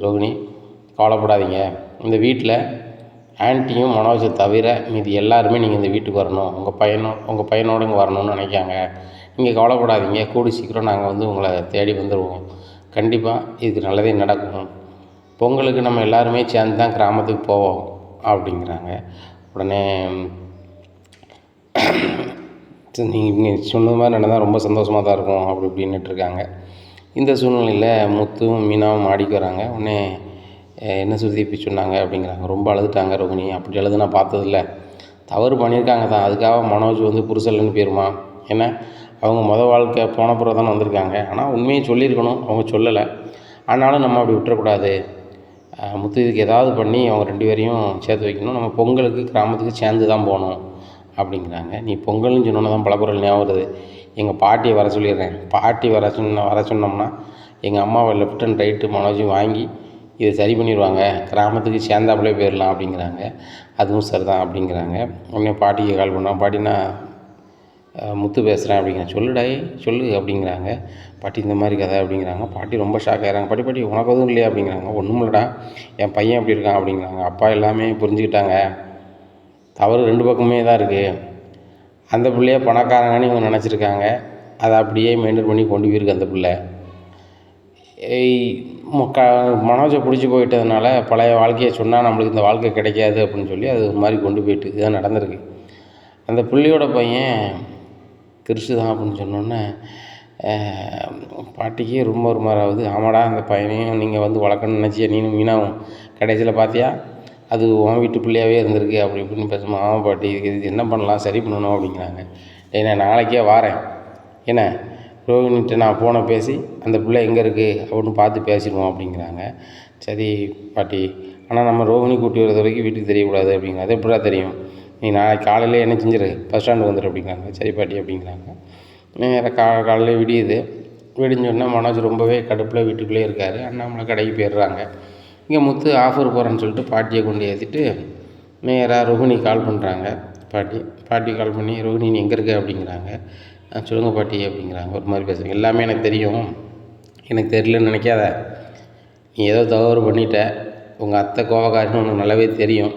ரோகிணி கவலைப்படாதீங்க, இந்த வீட்டில் ஆன்ட்டியும் மனோஜை தவிர மீதி எல்லாருமே நீங்கள் இந்த வீட்டுக்கு வரணும், உங்கள் பையனோடு இங்கே வரணும்னு நினைக்காங்க. நீங்கள் கவலைப்படாதீங்க, கூடி சீக்கிரம் நாங்கள் வந்து உங்களை தேடி வந்துடுவோம். கண்டிப்பாக இதுக்கு நல்லதே நடக்கும். பொங்கலுக்கு நம்ம எல்லாருமே சேர்ந்து தான் கிராமத்துக்கு போவோம் அப்படிங்கிறாங்க. உடனே நீங்கள் சொன்னது மாதிரி நடந்தால் ரொம்ப சந்தோஷமாக தான் இருக்கும் அப்படி இப்படின்னுட்டுருக்காங்க. இந்த சூழ்நிலையில் முத்துவும் மீனாவும் மாடிக்கு வராங்க. உடனே என்ன சுருதி இப்படி சொன்னாங்க அப்படிங்கிறாங்க. ரொம்ப அழுதுட்டாங்க ரோகிணி. அப்படி அழுது நான் பார்த்ததில்ல. தவறு பண்ணியிருக்காங்க தான், அதுக்காக மனோஜ் வந்து புருஷல்லன்னு போயிருமா? ஏன்னா அவங்க வாழ்க்கை போன பிறகு தானே வந்திருக்காங்க. ஆனால் உண்மையை சொல்லியிருக்கணும், அவங்க சொல்லலை. ஆனாலும் நம்ம அப்படி விட்டுறக்கூடாது. முத்து இதுக்கு ஏதாவது பண்ணி அவங்க 2 பேரையும் சேர்த்து வைக்கணும். நம்ம பொங்கலுக்கு கிராமத்துக்கு சேர்ந்து தான் போகணும் அப்படிங்கிறாங்க. நீ பொங்கல்னு சொன்னோன்னே தான் பலகுரல் ஞாபகம் வருது. எங்கள் பாட்டியை வர சொல்லிடுறேன். பாட்டி வர சொன்னோம்னா எங்கள் அம்மாவை லெஃப்ட் அண்ட் ரைட்டு மனோஜும் வாங்கி இதை சரி பண்ணிடுவாங்க. கிராமத்துக்கு சேர்ந்தாப்புலே போயிடலாம் அப்படிங்கிறாங்க. அதுவும் சரிதான் அப்படிங்கிறாங்க. உடனே பாட்டிக்கு கால் பண்ணோம். பாட்டினா முத்து பேசுகிறேன் அப்படிங்கிறேன். சொல்லுடாய் சொல்லு அப்படிங்கிறாங்க. பாட்டி இந்த மாதிரி கதை அப்படிங்கிறாங்க. பாட்டி ரொம்ப ஷாக் ஆகிறாங்க. பாட்டி உனக்கு எதுவும் இல்லையா அப்படிங்கிறாங்க. ஒன்றும் இல்லைடா, என் பையன் அப்படி இருக்கான் அப்படிங்கிறாங்க. அப்பா எல்லாமே புரிஞ்சுக்கிட்டாங்க. தவறு 2 பக்கமே தான் இருக்குது. அந்த பிள்ளைய பணக்காரங்கன்னு இவங்க நினச்சிருக்காங்க. அதை அப்படியே மெயின்டைன் பண்ணி கொண்டு போயிருக்கு அந்த பிள்ளை. மனோஜை பிடிச்சி போயிட்டதுனால பழைய வாழ்க்கையை சொன்னால் நம்மளுக்கு இந்த வாழ்க்கை கிடைக்காது அப்படின்னு சொல்லி அது ஒரு மாதிரி கொண்டு போயிட்டு இதுதான் நடந்திருக்கு. அந்த பிள்ளையோட பையன் கிறிஸ்து தான் அப்படின்னு சொன்னோன்னே பாட்டிக்கே ரொம்ப ஒரு மாதிரி ஆகுது. ஆமாடா, அந்த பையனையும் நீங்கள் வந்து வளர்க்கணும்னு நினச்சியா நீனும் மீனாவும்? கடைசியில் பார்த்தியா அது உன் வீட்டு பிள்ளையாகவே இருந்திருக்கு அப்படி இப்படின்னு பேசுமா. ஆமாம் பாட்டி, இது என்ன பண்ணலாம், சரி பண்ணணும் அப்படிங்கிறாங்க. நான் நாளைக்கே வாரேன், என்ன ரோகிணிகிட்ட நான் ஃபோனை பேசி அந்த பிள்ளை எங்கே இருக்குது அப்படின்னு பார்த்து பேசிடுவோம் அப்படிங்கிறாங்க. சரி பாட்டி, ஆனால் நம்ம ரோகிணி கூட்டி வரது வரைக்கும் வீட்டுக்கு தெரியக்கூடாது அப்படிங்கிறாங்க. அது எப்படிடா தெரியும்? நீ நாளைக்கு காலையில் என்ன செஞ்சிரு, பஸ் ஸ்டாண்டு வந்துடு அப்படிங்கிறாங்க. சரி பாட்டி அப்படிங்கிறாங்க. நேராக காலையில் விடியுது. விடிஞ்சோடனே மனோஜ் ரொம்பவே கடுப்பில் வீட்டுக்குள்ளே இருக்கார். அண்ணாமலை கடைக்கு போயிடுறாங்க. இங்கே முத்து ஆஃபர் போகிறேன்னு சொல்லிட்டு பாட்டியை கொண்டு ஏற்றிட்டு நேராக ரோகிணி கால் பண்ணுறாங்க. பாட்டி கால் பண்ணி ரோகிணி நீ எங்கே இருக்க அப்படிங்கிறாங்க. சொல்லுங்கள் பாட்டி அப்படிங்கிறாங்க. ஒரு மாதிரி பேசுகிறேன். எல்லாமே எனக்கு தெரியும், எனக்கு தெரியலன்னு நினைக்காத. நீ ஏதோ தவறு பண்ணிட்ட, உங்கள் அத்தை கோபக்காரின்னு உனக்கு நல்லாவே தெரியும்.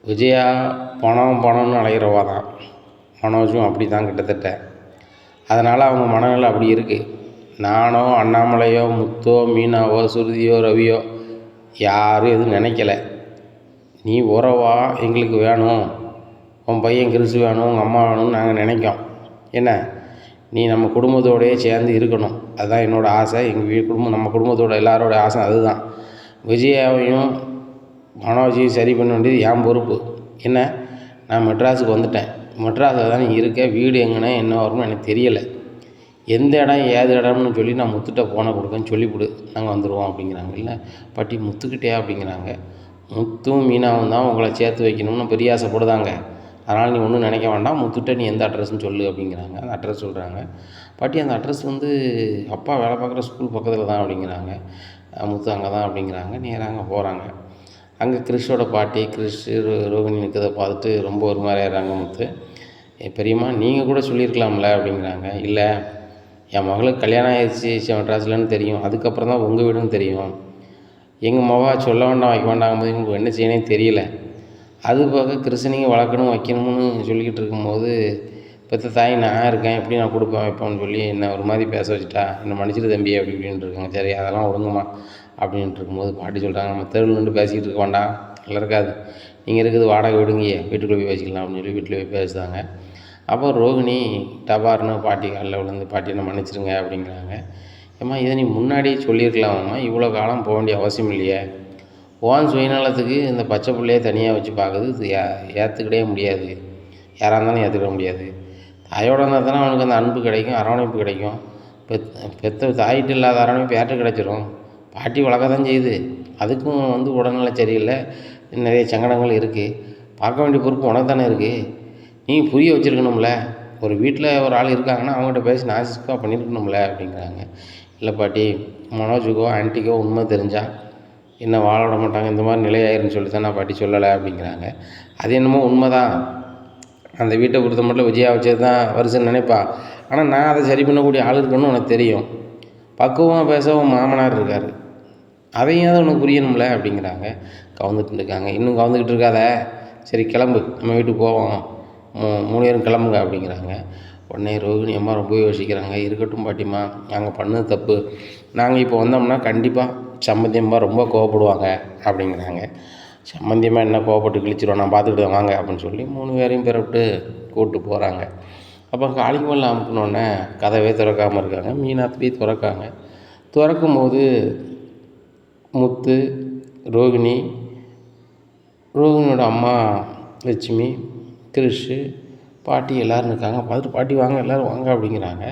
விஜயா பணம்னு அலைகிறவா தான். மனோஜும் அப்படி தான் கிட்டத்தட்ட. அதனால் அவங்க மனநிலை அப்படி இருக்குது. நானோ அண்ணாமலையோ முத்தோ மீனாவோ சுருதியோ ரவியோ யாரும் எதுவும் நினைக்கல. நீ உறவா எங்களுக்கு வேணும், உன் பையன் கிறிஸ்து வேணும், உங்கள் அம்மா வேணும்னு நாங்கள் நினைக்கோம். என்ன, நீ நம்ம குடும்பத்தோடையே சேர்ந்து இருக்கணும், அதுதான் என்னோடய ஆசை. எங்கள் குடும்பம், நம்ம குடும்பத்தோட எல்லாரோட ஆசை அதுதான். விஜயாவையும் மனோஜையும் சரி பண்ண வேண்டியது என் பொறுப்பு. என்ன, நான் மெட்ராஸுக்கு வந்துட்டேன். மெட்ராஸில் தான் நீ இருக்க. வீடு எங்கன்னா என்ன வரும்னு எனக்கு தெரியலை. எந்த இடம் ஏது இடம்னு சொல்லி நான் முத்துட்ட ஃபோனை கொடுக்கன்னு சொல்லிவிடு, நாங்கள் வந்துடுவோம் அப்படிங்கிறாங்க. இல்லை பாட்டி முத்துக்கிட்டே அப்படிங்கிறாங்க. முத்தும் மீனாவும் தான் உங்களை சேர்த்து வைக்கணும்னு பெரிய ஆசைப்படுதாங்க. அதனால் நீ ஒன்றும் நினைக்க வேண்டாம், முத்துட்ட நீ எந்த அட்ரஸ்ன்னு சொல்லு அப்படிங்கிறாங்க. அந்த அட்ரஸ் சொல்கிறாங்க. பாட்டி அந்த அட்ரஸ் வந்து அப்பா வேலை பார்க்குற ஸ்கூல் பக்கத்தில் தான் அப்படிங்கிறாங்க. முத்து அங்கே தான் அப்படிங்கிறாங்க. நேராக அங்கே போகிறாங்க. அங்கே கிறிஷோட பாட்டி ரோகிணி நிற்கிறத பார்த்துட்டு ரொம்ப ஒரு மாதிரி ஆயிடுறாங்க. முத்து, பெரியம்மா நீங்கள் கூட சொல்லியிருக்கலாம்ல அப்படிங்கிறாங்க. இல்லை, என் மகளுக்கு கல்யாணம் ஆயிடுச்சு மெட்ராஸ்லன்னு தெரியும், அதுக்கப்புறம் தான் உங்கள் வீடுன்னு தெரியும். எங்கள் மகா சொல்ல வேண்டாம் வைக்க வேண்டாங்கும்போது எங்களுக்கு என்ன செய்யணும்னே தெரியல. அது போக கிறிஸ்தனிங்க வளர்க்கணும் வைக்கணும்னு சொல்லிக்கிட்டு இருக்கும்போது பெற்ற தாய் நான் இருக்கேன், எப்படி நான் கொடுப்பேன் வைப்பேன்னு சொல்லி என்னை ஒரு மாதிரி பேச வச்சுட்டா. என்னை மன்னிச்சிட்டு தம்பி அப்படி இப்படின்ட்டு இருக்காங்க. சரி அதெல்லாம் ஒழுங்குமா அப்படின்ட்டு இருக்கும்போது பாட்டி சொல்கிறாங்க, நம்ம தெருவில் நின்று பேசிக்கிட்டு இருக்க வேண்டாம், நல்லா இருக்காது. நீங்கள் இருக்குது வாடகை விடுங்கயே, வீட்டுக்குள்ளே போய் பேசிக்கலாம் அப்படின்னு சொல்லி வீட்டில் போய் பேசுகிறாங்க. அப்போ ரோகிணி டபார்னு பாட்டி காலில் விழுந்து, பாட்டி என்ன மன்னிச்சிருங்க அப்படிங்கிறாங்க. ஏம்மா இதை நீ முன்னாடியே சொல்லியிருக்கலாமாம்மா, இவ்வளோ காலம் போக வேண்டிய அவசியம் இல்லையே. ஓன் சுயநலத்துக்கு இந்த பச்சை பிள்ளையை தனியாக வச்சு பார்க்குறது இது ஏற்றுக்கிடவே முடியாது. யாராக இருந்தாலும் ஏற்றுக்கிட முடியாது. தாயோட இருந்தால் தானே அவனுக்கு அந்த அன்பு கிடைக்கும், அரவணைப்பு கிடைக்கும். பெற்ற தாயிட்டு இல்லாத அரவணைப்பு யார்கிட்ட கிடைச்சிரும்? பாட்டி வளர்க்க தான் செய்யுது. அதுக்கும் வந்து உடல்நிலை சரியில்லை, நிறைய சங்கடங்கள் இருக்குது. பார்க்க வேண்டிய பொறுப்பு உனக்கு தானே இருக்குது. நீ புரிய வச்சுருக்கணும்ல. ஒரு வீட்டில் ஒரு ஆள் இருக்காங்கன்னா அவங்ககிட்ட பேசி நாசிக்காக பண்ணியிருக்கணும்ல அப்படிங்கிறாங்க. இல்லை பாட்டி, மனோஜுக்கோ ஆன்ட்டிக்கோ உண்மை தெரிஞ்சால் என்ன வாழ விட மாட்டாங்க, இந்த மாதிரி நிலையாயிருன்னு சொல்லி தான் நான் பாட்டி சொல்லலை அப்படிங்கிறாங்க. அது என்னமோ உண்மை தான். அந்த வீட்டை பொறுத்த மட்டும் விஜயா வச்சது தான் வருஷன்னு நினைப்பா. ஆனால் நான் அதை சரி பண்ணக்கூடிய ஆள் இருக்கணும்னு உனக்கு தெரியும். பக்குவமாக பேசவும் மாமனார் இருக்கார், அதையும் அதை உனக்கு புரியணும்ல அப்படிங்கிறாங்க. கவுந்துட்டு இருக்காங்க. இன்னும் கவுந்துக்கிட்டு இருக்காத, சரி கிளம்பு, நம்ம வீட்டுக்கு போவோம், 3 பேரும் கிளம்புங்க அப்படிங்கிறாங்க. உடனே ரோகிணி அம்மா ரொம்ப யோசிக்கிறாங்க. இருக்கட்டும் பாட்டிம்மா, நாங்கள் பண்ணது தப்பு, நாங்கள் இப்போ வந்தோம்னா கண்டிப்பாக சம்மந்தி அம்மா ரொம்ப கோவப்படுவாங்க அப்படிங்கிறாங்க. சம்மந்தியமா என்ன கோவப்பட்டு கிழிச்சிருவோம், நான் பார்த்துக்கிட்டு வாங்க அப்படின்னு சொல்லி 3 பேரையும் பிறப்பிட்டு கூப்பிட்டு போகிறாங்க. அப்போ காலிங் பெல் அமுக்குனோடனே கதவே திறக்காமல் இருக்காங்க. மீனாட்சி திறக்காங்க. திறக்கும்போது முத்து, ரோகிணி, ரோகிணியோட அம்மா லட்சுமி, கிறிஷு, பாட்டி எல்லோரும் இருக்காங்க. பார்த்துட்டு பாட்டி வாங்க எல்லோரும் வாங்க அப்படிங்கிறாங்க.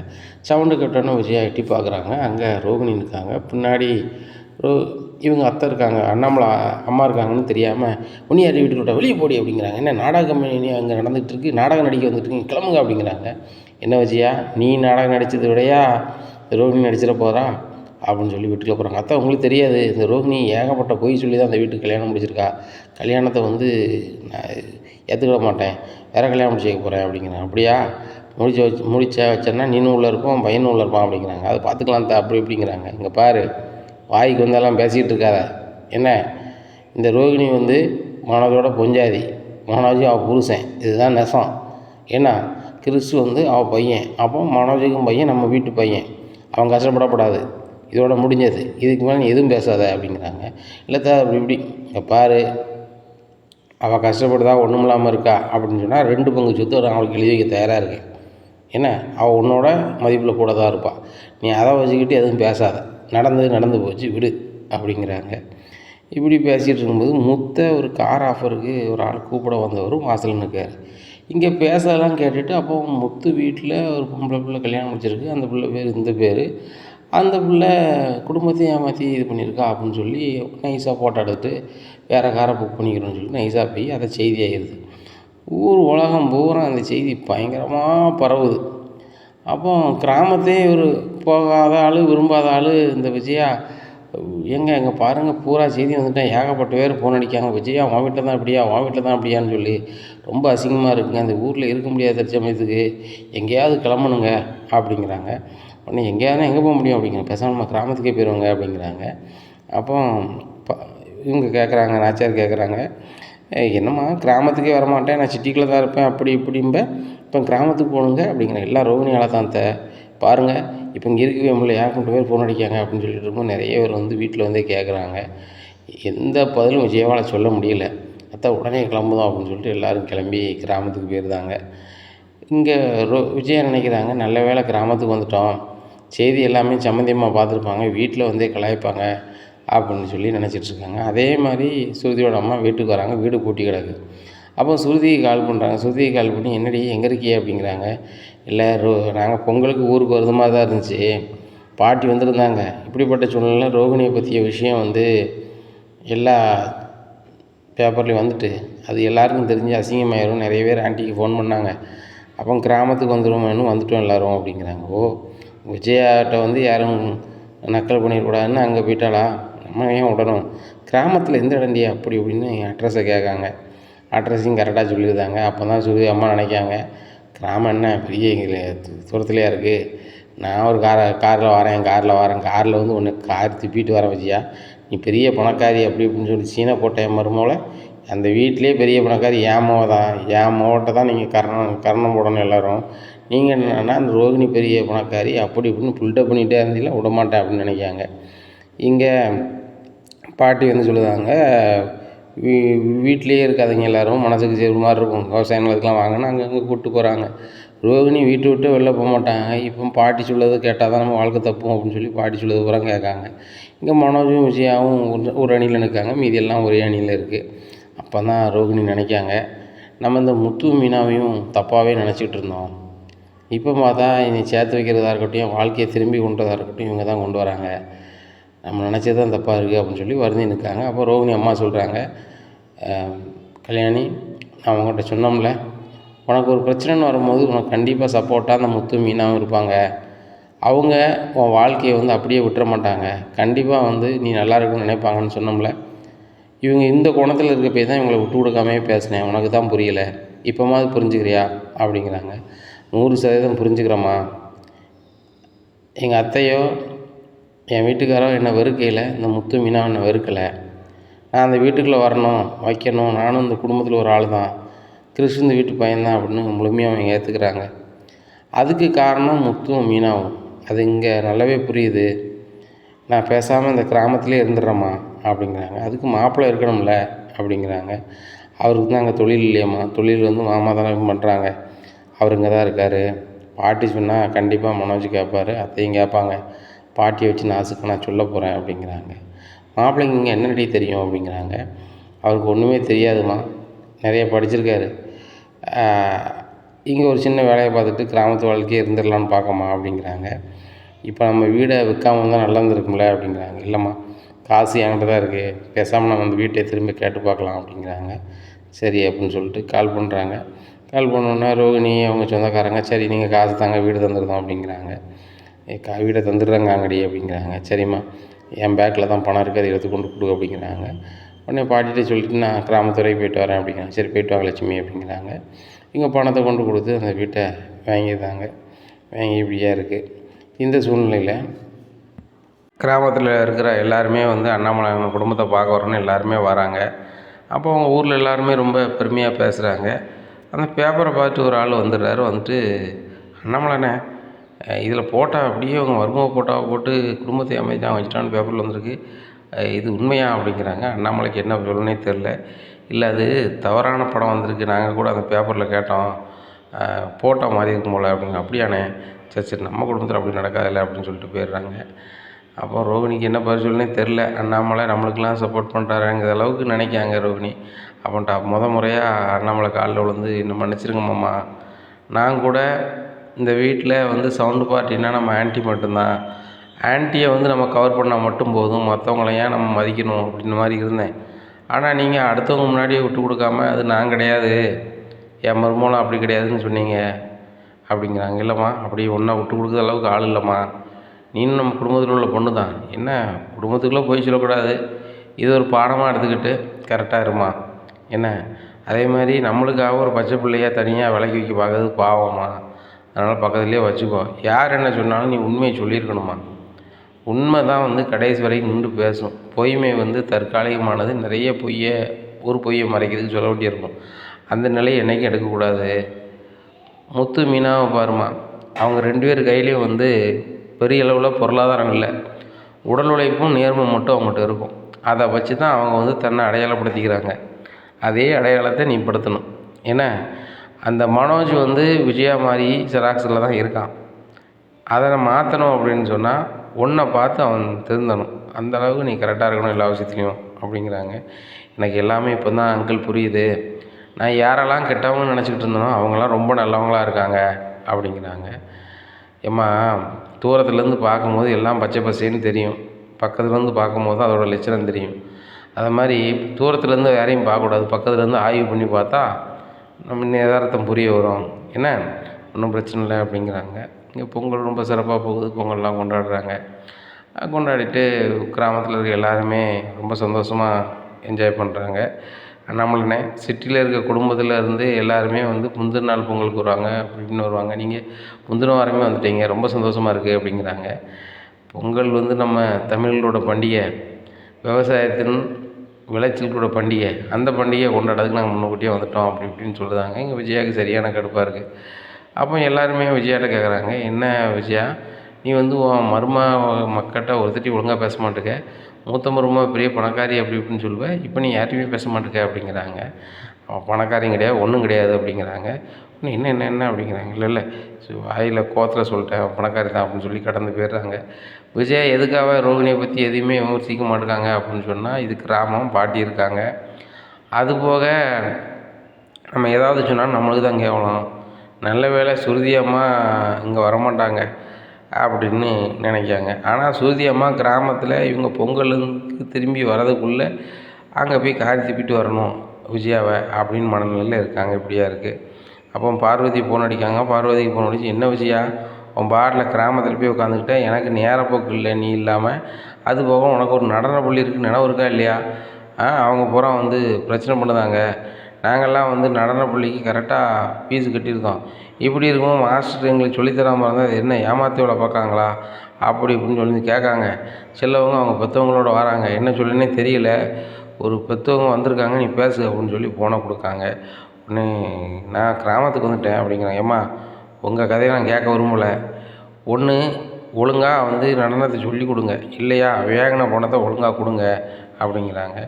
சவுண்டு கேட்டோன்னே விஜயா எட்டி பார்க்குறாங்க. அங்கே ரோகிணி இருக்காங்க. பின்னாடி இவங்க அத்தை இருக்காங்க, அண்ணாமலை அம்மா இருக்காங்கன்னு தெரியாமல் உன்னி யார் வீட்டுக்கு விட்டா வெளியே போடி அப்படிங்கிறாங்க. என்ன நாடகம் அங்கே நடந்துகிட்டு இருக்கு, நாடகம் நடிக்க வந்துட்டுருக்கீங்க, கிளம்புங்க அப்படிங்கிறாங்க. என்ன விஜயா, நீ நாடகம் நடித்தது விடையா ரோகிணி நடிச்சிட போகிறா அப்படின்னு சொல்லி வீட்டுக்குள்ள போகிறாங்க. அத்தை உங்களுக்கு தெரியாது, இந்த ரோகிணி ஏகப்பட்ட பொய் சொல்லி தான் அந்த வீட்டுக்கு கல்யாணம் முடிச்சிருக்கா. கல்யாணத்தை வந்து நான் ஏற்றுக்கிட மாட்டேன், வேறு கல்யாணம் முடிச்சு வைக்க போகிறேன் அப்படிங்கிறாங்க. அப்படியா, வச்சேன்னா நீனும் உள்ளே இருப்போம், பையனும் உள்ளே இருப்பான் அப்படிங்கிறாங்க. அதை பார்த்துக்கலாம் தான் அப்படி இப்படிங்கிறாங்க. இங்கே பாரு, வாய்க்கு வந்தாலும் பேசிகிட்டு இருக்காத. என்ன, இந்த ரோகிணி வந்து மனோஜோட பொஞ்சாதி, மனோஜ் அவள் புருஷன், இதுதான் நெசம். ஏன்னா கிறிஸ்து வந்து அவள் பையன், அப்போ மனோஜுக்கும் பையன், நம்ம வீட்டு பையன், அவன் கஷ்டப்படக்கூடாது, இதோட முடிஞ்சது, இதுக்கு மேலே எதுவும் பேசாத அப்படிங்கிறாங்க. இல்லை தான் அப்படி இப்படி. இங்கே பாரு, அவள் கஷ்டப்படுதா ஒன்றும் இல்லாமல் இருக்கா அப்படின்னு சொன்னால் 2 பங்கு சொத்து அவளுக்கு எழுதி வைக்க தயாராக இருக்கேன். என்ன, அவள் உன்னோட மதிப்பில் கூட தான் இருப்பாள், நீ அதை வச்சுக்கிட்டு எதுவும் பேசாத, நடந்து போச்சு விடு அப்படிங்கிறாங்க. இப்படி பேசிகிட்டு இருக்கும்போது முத்தை ஒரு கார் ஆஃபருக்கு ஒரு ஆள் கூப்பிட வந்தவர் வாசல் நிற்கார். இங்கே பேசலாம் கேட்டுட்டு அப்போ முத்து வீட்டில் ஒரு பொம்பளை பிள்ளை கல்யாணம் முடிச்சிருக்கு, அந்த பிள்ளை பேர் இந்த பேர், அந்த பிள்ளை குடும்பத்தையும் ஏமாற்றி இது பண்ணியிருக்கா அப்படின்னு சொல்லி நைஸாக ஃபோட்டோ எடுத்துட்டு வேறு காரை புக் பண்ணிக்கிறோன்னு சொல்லி நைஸாக போய் அதை செய்தி ஆகிடுது. ஊர் உலகம் பூரா அந்த செய்தி பயங்கரமாக பரவுது. அப்போ கிராமத்தையே ஒரு போகாத ஆள், விரும்பாத ஆள் இந்த விஜயா, எங்கே பாருங்கள் பூரா செய்தி வந்துட்டேன், ஏகப்பட்ட பேர் ஃபோன் அடிக்காங்க, விஜயா உன் வீட்டில் தான் அப்படியா, உன் வீட்டில் தான் அப்படியான்னு சொல்லி ரொம்ப அசிங்கமாக இருக்குங்க, அந்த ஊரில் இருக்க முடியாத தற்சமயத்துக்கு எங்கேயாவது கிளம்பணுங்க அப்படிங்கிறாங்க. உடனே எங்கேயாவது எங்கே போக முடியும் அப்படிங்கிற, பேசாமல் நம்ம கிராமத்துக்கே போயிடுவாங்க அப்படிங்கிறாங்க. அப்போ இவங்க கேட்குறாங்க, நாச்சியார் கேட்குறாங்க, என்னம்மா கிராமத்துக்கே வரமாட்டேன், நான் சிட்டிக்குள்ளே தான் இருப்பேன் அப்படி இப்படிம்ப, இப்போ கிராமத்துக்கு போகணுங்க அப்படிங்கிறாங்க. எல்லாம் ரோகிணியால் தான் பாருங்கள், இப்போ இங்கே இருக்கவே முடியல, ஏகப்பட்ட பேர் ஃபோன் அடிக்காங்க அப்படின்னு சொல்லிட்டு இருக்கும்போது நிறைய பேர் வந்து வீட்டில் வந்து கேட்குறாங்க. எந்த பதிலும் விஜயாவால் சொல்ல முடியல. அத்தை உடனே கிளம்புதோம் அப்படின்னு சொல்லிட்டு எல்லோரும் கிளம்பி கிராமத்துக்கு போயிருந்தாங்க. இங்கே விஜயா நினைக்கிறாங்க, நல்ல வேளை கிராமத்துக்கு வந்துட்டோம், செய்தி எல்லாமே சம்மந்தியம்மா பார்த்துருப்பாங்க, வீட்டில் வந்தே கலாய்ப்பாங்க அப்படின்னு சொல்லி நினச்சிட்ருக்காங்க. அதே மாதிரி ஸ்ருதியோட அம்மா வீட்டுக்கு வராங்க, வீடு பூட்டி கிடக்கு. அப்போ ஸ்ருதிக்கு கால் பண்ணுறாங்க. ஸ்ருதிக்கு கால் பண்ணி என்னடி எங்கே இருக்கியே அப்படிங்கிறாங்க. இல்லை நாங்கள் பொங்கலுக்கு ஊருக்கு வருது மாதிரி தான் இருந்துச்சு, பாட்டி வந்திருந்தாங்க, இப்படிப்பட்ட சூழ்நிலை ரோகிணியை பற்றிய விஷயம் வந்து எல்லா பேப்பர்லேயும் வந்துட்டு அது எல்லாருக்கும் தெரிஞ்சு அசிங்கமாயிரும், நிறைய பேர் ஆண்டிக்கு ஃபோன் பண்ணாங்க, அப்போ கிராமத்துக்கு வந்துட்டோம் எல்லோரும் அப்படிங்கிறாங்க. ஓ, விஜயாட்ட வந்து யாரும் நக்கல் பண்ணிடக்கூடாதுன்னு அங்கே போயிட்டாளா, நம்ம ஏன் விடணும், கிராமத்தில் எந்த இடண்டியா அப்படி இப்படின்னு அட்ரஸை கேட்காங்க. அட்ரஸையும் கரெக்டாக சொல்லியிருந்தாங்க. அப்போ தான் சொல்லி அம்மா நினைக்காங்க, கிராமம் என்ன பெரிய தூரத்துலையா இருக்குது, நான் ஒரு காரில் வரேன், காரில் வந்து ஒன்று கார் திப்பிட்டு வரேன் விஜயா, நீ பெரிய பணக்காரி அப்படி இப்படின்னு சொல்லி சீனை போட்ட என் மருமகளை, அந்த வீட்டிலே பெரிய பணக்காரி என் மோட்டை தான் நீங்கள் கரணம் போடணும் எல்லோரும், நீங்கள் என்னன்னா அந்த ரோகிணி பெரிய பணக்காரி அப்படி இப்படின்னு புல்டப் பண்ணிகிட்டே இருந்தீங்களா விடமாட்டேன் அப்படின்னு நினைக்காங்க. இங்கே பாட்டி வந்து சொல்லுதாங்க, வீட்லேயே இருக்காதுங்க எல்லோரும், மனசுக்கு ஒரு மாதிரி இருக்கும், விவசாய நிலத்துக்குலாம் வாங்கினா அங்கங்கே கூப்பிட்டு போகிறாங்க. ரோகிணி வீட்டை விட்டு வெளில போக மாட்டாங்க. இப்போ பாட்டி சொல்லது கேட்டால் தான் நம்ம வாழ்க்கை தப்பும் அப்படின்னு சொல்லி பாட்டி சொல்லது பூரா கேட்காங்க. இங்கே மனோஜும் விஜயாவும் ஒரு அணியில் நிற்காங்க, மீதி எல்லாம் ஒரே அணியில் இருக்குது. அப்போ தான் ரோகிணி நினைக்காங்க, நம்ம இந்த முத்து மீனாவையும் தப்பாகவே நினச்சிக்கிட்டு இருந்தோம், இப்போ பார்த்தா இனி சேர்த்து வைக்கிறதா இருக்கட்டும், வாழ்க்கையை திரும்பி கொண்டதாக இருக்கட்டும், இவங்க தான் கொண்டு வராங்க, நம்ம நினச்சது தான் தப்பாக இருக்குது அப்படின்னு சொல்லி வருந்தி நிற்காங்க. அப்போ ரோகிணி அம்மா சொல்கிறாங்க, கல்யாணி, நான் உங்கள்கிட்ட சொன்னோம்ல, உனக்கு ஒரு பிரச்சனைன்னு வரும்போது உனக்கு கண்டிப்பாக சப்போர்ட்டாக அந்த முத்து மீனாவும் இருப்பாங்க, அவங்க உன் வாழ்க்கையை வந்து அப்படியே விட்டுற மாட்டாங்க, கண்டிப்பாக வந்து நீ நல்லா இருக்குன்னு நினைப்பாங்கன்னு சொன்னோம்ல, இவங்க இந்த கோணத்தில் இருக்க போய் தான் இவங்களை விட்டு கொடுக்காமே பேசினேன், உனக்கு தான் புரியலை, இப்போமாவது புரிஞ்சுக்கிறியா அப்படிங்கிறாங்க. 100% புரிஞ்சுக்கிறேம்மா, எங்கள் அத்தையோ என் வீட்டுக்காரோ என்னை வெறுக்கையில், இந்த முத்து மீனா என்னை வெறுக்கலை, நான் அந்த வீட்டுக்குள்ளே வரணும் வைக்கணும், நானும் இந்த குடும்பத்தில் ஒரு ஆள் தான், கிறிஸ்து இந்த வீட்டு பையன்தான் அப்படின்னு முழுமையாக அவங்க ஏற்றுக்கிறாங்க. அதுக்கு காரணம் முத்துவும் மீனாவும், அது இங்கே நல்லாவே புரியுது, நான் பேசாமல் இந்த கிராமத்திலே இருந்துடுறேம்மா அப்படிங்கிறாங்க. அதுக்கு மாப்பிள்ளை இருக்கணும்ல அப்படிங்கிறாங்க. அவருக்கு தான் அங்கே தொழில் இல்லையாம்மா, தொழில் வந்து மாமா தானே பண்ணுறாங்க, அவர் இங்கே தான் இருக்கார். பாட்டி சொன்னால் கண்டிப்பாக மனோஜ் கேட்பார், அத்தையும் கேட்பாங்க, பாட்டியை வச்சு நாசுக்கு நான் சொல்ல போகிறேன் அப்படிங்கிறாங்க. மாப்பிள்ளைக்கு இங்கே என்னடி தெரியும் அப்படிங்கிறாங்க. அவருக்கு ஒன்றுமே தெரியாதுமா, நிறைய படிச்சிருக்காரு, இங்கே ஒரு சின்ன வேலையை பார்த்துட்டு கிராமத்து வாழ்க்கையே இருந்துடலான்னு பார்க்கம்மா அப்படிங்கிறாங்க. இப்போ நம்ம வீடை விற்காம தான் நல்லா இருந்திருக்கும்ல அப்படிங்கிறாங்க. இல்லைம்மா, காசு என்கிட்ட தான் இருக்குது, பேசாமல் நம்ம அந்த வீட்டை திரும்பி கேட்டு பார்க்கலாம் அப்படிங்கிறாங்க. சரி அப்படின்னு சொல்லிட்டு கால் பண்ணுறாங்க. கால் பண்ணோன்னே ரோகிணி அவங்க சொந்தக்காரங்க, சரி நீங்கள் காசு தாங்க, வீடு தந்துடுதோம் அப்படிங்கிறாங்க. வீடை தந்துடுறாங்க அங்கடி அப்படிங்கிறாங்க. சரிம்மா, என் பேக்கில் தான் பணம் இருக்குது, அதை எடுத்து கொண்டு கொடு அப்படிங்கிறாங்க. உடனே பாட்டிகிட்டே சொல்லிட்டு நான் கிராமத்துறைக்கு போயிட்டு வரேன் அப்படிங்கிறாங்க. சரி போயிட்டு வாங்க லட்சுமி அப்படிங்கிறாங்க. இவங்க பணத்தை கொண்டு கொடுத்து அந்த வீட்டை வாங்கிடுறாங்க. வாங்கி இப்படியா இருக்குது. இந்த சூழ்நிலையில் கிராமத்தில் இருக்கிற எல்லாருமே வந்து அண்ணாமலை குடும்பத்தை பார்க்க வரணும்னு எல்லாருமே வராங்க. அப்போ அவங்க ஊரில் எல்லாருமே ரொம்ப பெருமையாக பேசுகிறாங்க. அந்த பேப்பரை பார்த்துட்டு ஒரு ஆள் வந்துடுறாரு. வந்துட்டு, அண்ணாமலைண்ணே, இதில் போட்டால் அப்படியே அவங்க மருமக போட்டாவை போட்டு குடும்பத்தை அமைதியாக வச்சுட்டான்னு பேப்பரில் வந்திருக்கு, இது உண்மையா அப்படிங்கிறாங்க. அண்ணாமலைக்கு என்ன சொல்லணுன்னே தெரில. இல்லை, அது தவறான படம் வந்திருக்கு, நாங்கள் கூட அந்த பேப்பரில் கேட்டோம், போட்டோ மாதிரி இருக்கும் போல் அப்படிங்க. அப்படியாண்ணே, சரி சரி, நம்ம குடும்பத்தில் அப்படி நடக்காதில்ல அப்படின்னு சொல்லிட்டு போயிடுறாங்க. அப்போ ரோகிணிக்கு என்ன பதில் சொல்லணுன்னே தெரில. அண்ணாமலை நம்மளுக்கெல்லாம் சப்போர்ட் பண்ணுறாருங்கிற அளவுக்கு நினைக்காங்க ரோகிணி. அப்போன்ட்டா முறையாக அண்ணாமலை காலில் விழுந்து, என்னை மன்னிச்சிருங்க மாமா, நான் கூட இந்த வீட்டில் வந்து சவுண்டு பார்ட்டின்னா நம்ம ஆன்ட்டி மட்டும்தான், ஆன்ட்டியை வந்து நம்ம கவர் பண்ணால் மட்டும் போதும், மற்றவங்கள ஏன் நம்ம மதிக்கணும் அப்படின்ற மாதிரி இருந்தேன். ஆனால் நீங்கள் அடுத்தவங்க முன்னாடியே விட்டு கொடுக்காம, அது நான் கிடையாது, என் மருமகளும் அப்படி கிடையாதுன்னு சொன்னீங்க அப்படிங்கிறாங்க. இல்லைம்மா, அப்படி ஒன்றா விட்டு கொடுக்குற அளவுக்கு ஆள் இல்லைம்மா, நீனும் நம்ம குடும்பத்தில் உள்ள பொண்ணு தான், என்ன குடும்பத்துக்குள்ளே போய் சொல்லக்கூடாது, இது ஒரு பாடமாக எடுத்துக்கிட்டு கரெக்டாக இருமா என்ன. அதே மாதிரி நம்மளுக்காக ஒரு பச்சை பிள்ளையாக தனியாக விலைக்கு வைக்க பார்க்கறது பாவம்மா, அதனால் பக்கத்துலேயே வச்சுக்கோ. யார் என்ன சொன்னாலும் நீ உண்மையை சொல்லியிருக்கணுமா. உண்மை தான் வந்து கடைசி வரைக்கும் நின்று பேசும். பொய்மை வந்து தற்காலிகமானது. நிறைய ஒரு பொய்யை மறைக்கிறதுக்கு சொல்ல வேண்டியிருக்கும். அந்த நிலையை என்றைக்கும் எடுக்கக்கூடாது. முத்து மீனாவை பாருமா, அவங்க 2 பேர் கையிலையும் வந்து பெரிய அளவில் பொருளாதாரம் இல்லை, உடல் உழைப்பும் நேர்மை மட்டும் அவங்ககிட்ட இருக்கும். அதை வச்சு தான் அவங்க வந்து தன்னை அடையாளப்படுத்திக்கிறாங்க. அதே அடையாளத்தை நீ படுத்தணும். ஏன்னா அந்த மனோஜ் வந்து விஜயா மாதிரி ஜெராக்ஸில் தான் இருக்கான். அதை மாற்றணும் அப்படின்னு சொன்னால் ஒன்றை பார்த்து அவன் திருந்தணும். அந்த அளவுக்கு நீ கரெக்டாக இருக்கணும் எல்லா விஷயத்துலையும் அப்படிங்கிறாங்க. எனக்கு எல்லாமே இப்போ தான் அங்கிள் புரியுது, நான் யாரெல்லாம் கெட்டவங்கன்னு நினச்சிக்கிட்டு இருந்தனோ அவங்களாம் ரொம்ப நல்லவங்களாக இருக்காங்க அப்படிங்கிறாங்க. ஏம்மா, தூரத்துலேருந்து பார்க்கும்போது எல்லாம் பச்சை பசேன்னு தெரியும், பக்கத்துலேருந்து பார்க்கும்போது அதோட லட்சணம் தெரியும். அது மாதிரி தூரத்துலேருந்து யாரையும் பார்க்கக்கூடாது, பக்கத்துலேருந்து ஆய்வு பண்ணி பார்த்தா நம்ம யதார்த்தம் புரிய வரும். என்ன, ஒன்றும் பிரச்சனை இல்லை அப்படிங்கிறாங்க. இங்கே பொங்கல் ரொம்ப சிறப்பாக போகுது, பொங்கல்லாம் கொண்டாடுறாங்க. கொண்டாடிட்டு கிராமத்தில் இருக்க எல்லாருமே ரொம்ப சந்தோஷமாக என்ஜாய் பண்ணுறாங்க. அண்ணாமலைண்ணே, சிட்டியில் இருக்க குடும்பத்தில் இருந்து எல்லாருமே வந்து முந்தின நாள் பொங்கலுக்கு வருவாங்க, அப்படின்னு வருவாங்க. நீங்கள் முந்தின வாரமே வந்துட்டீங்க, ரொம்ப சந்தோஷமாக இருக்குது அப்படிங்கிறாங்க. பொங்கல் வந்து நம்ம தமிழர்களோட பண்டிகை, விவசாயத்தின் விளைச்சல்களோட பண்டிகை. அந்த பண்டிகையை கொண்டாடுறதுக்கு நாங்கள் முன்னக்கூட்டியே வந்துட்டோம் அப்படி இப்படின்னு சொல்லுறாங்க. இங்கே விஜயாவுக்கு சரியான கடுப்பாக இருக்குது. அப்போ எல்லாருமே விஜயாட்ட கேட்குறாங்க, என்ன விஜயா, நீ வந்து உன் மக்கள்கிட்ட ஒருத்தட்டி ஒழுங்காக பேச மாட்டேங்க, மூத்த மருமக பெரிய பணக்காரி அப்படி இப்படின்னு சொல்லுவேன், இப்போ நீ யார்ட்டையுமே பேச மாட்டேங்க அப்படிங்கிறாங்க. அவன் பணக்காரியும் கிடையாது, ஒன்றும் கிடையாது அப்படிங்கிறாங்க. என்ன என்ன என்ன அப்படிங்கிறாங்க. இல்லை இல்லை, வாயில் கோத்தில் சொல்லிட்டேன், பணக்காரி தான் அப்படின்னு சொல்லி கடந்து போயிடுறாங்க. விஜயா எதுக்காக ரோகிணியை பற்றி எதையுமே விமர்சிக்க மாட்டேங்காங்க அப்படின்னு சொன்னால், இது கிராமம், பாட்டி இருக்காங்க, அதுபோக நம்ம ஏதாவது சொன்னால் நம்மளுக்கு தான் கேவலம், நல்ல வேளை சுருதி அம்மா இங்கே வரமாட்டாங்க அப்படின்னு நினைக்காங்க. ஆனால் சுருதி அம்மா கிராமத்தில் இவங்க பொங்கலுக்கு திரும்பி வர்றதுக்குள்ளே அங்கே போய் காரி துப்பிட்டு வரணும் விஜயாவை அப்படின்னு மனநிலையில் இருக்காங்க. இப்படியா இருக்குது. அப்போ பார்வதி ஃபோன் அடிக்காங்க. பார்வதிக்கு ஃபோன் அடிச்சு, என்ன விஜயா, உன் பாட்டில் கிராமத்தில் போய் உட்காந்துக்கிட்டேன், எனக்கு நேரப்போக்கு இல்லை நீ இல்லாமல், அது போக உனக்கு ஒரு நடன பள்ளி இருக்குது, நினைவு இருக்கா இல்லையா, அவங்க பூரா வந்து பிரச்சனை பண்ணுதாங்க, நாங்கள்லாம் வந்து நடன பள்ளிக்கு கரெக்டாக ஃபீஸு கட்டியிருக்கோம், இப்படி இருக்கும் மாஸ்டர் எங்களுக்கு சொல்லித்தராமல் இருந்தால் அது என்ன ஏமாற்றி வேலை பார்க்காங்களா அப்படி இப்படின்னு சொல்லி கேட்காங்க. சிலவங்க அவங்க பெற்றவங்களோட வராங்க, என்ன சொல்லுன்னே தெரியல, ஒரு பெற்றவங்க வந்திருக்காங்க, நீ பேசு அப்படின்னு சொல்லி ஃபோனை கொடுக்காங்க. உடனே நான் கிராமத்துக்கு வந்துட்டேன் அப்படிங்கிறாங்க. ஏம்மா, உங்கள் கதையை நான் கேட்க விரும்பலை, ஒன்று ஒழுங்காக வந்து நடனத்தை சொல்லி கொடுங்க, இல்லையா வேகன பணத்தை ஒழுங்காக கொடுங்க அப்படிங்கிறாங்க.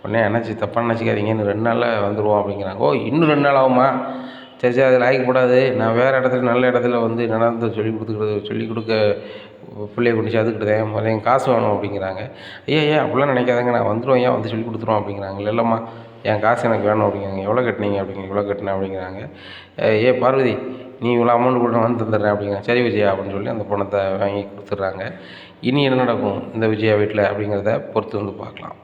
உடனே அண்ணாச்சி தப்பாக நினச்சிக்காதீங்க இன்னும் 2 நாளில் வந்துடுவோம் அப்படிங்கிறாங்க. ஓ இன்னும் 2 நாள் ஆகுமா? சரி சரி அது லாய்க்கப்படாது. நான் வேறு இடத்துல நல்ல இடத்துல வந்து நடனத்தை சொல்லிக் கொடுக்க பிள்ளைய கொண்டு சேர்த்துக்கிட்டேன். முதல்ல என் காசு வேணும் அப்படிங்கிறாங்க. ஐயா ஐயா அப்படிலாம் நினைக்காதங்க நான் வந்துடுவோம் ஐயா வந்து சொல்லிக் கொடுத்துருவோம் அப்படிங்கிறாங்க. இல்லைம்மா என் காசு எனக்கு வேணும் அப்படிங்கிறாங்க. எவ்வளோ கட்டினீங்க அப்படிங்க இவ்வளோ கட்டினேன் அப்படிங்கிறாங்க. ஏ பார்வதி நீ இவ்வளோ அமௌண்ட் கொடுத்து வந்து தந்துடுறேன் அப்படிங்கிறாங்க. சரி விஜயா அப்படின்னு சொல்லி அந்த பணத்தை வாங்கி கொடுத்துட்றாங்க. இனி என்ன நடக்கும் இந்த விஜயா வீட்டில் அப்படிங்கிறத பொறுத்து வந்து பார்க்கலாம்.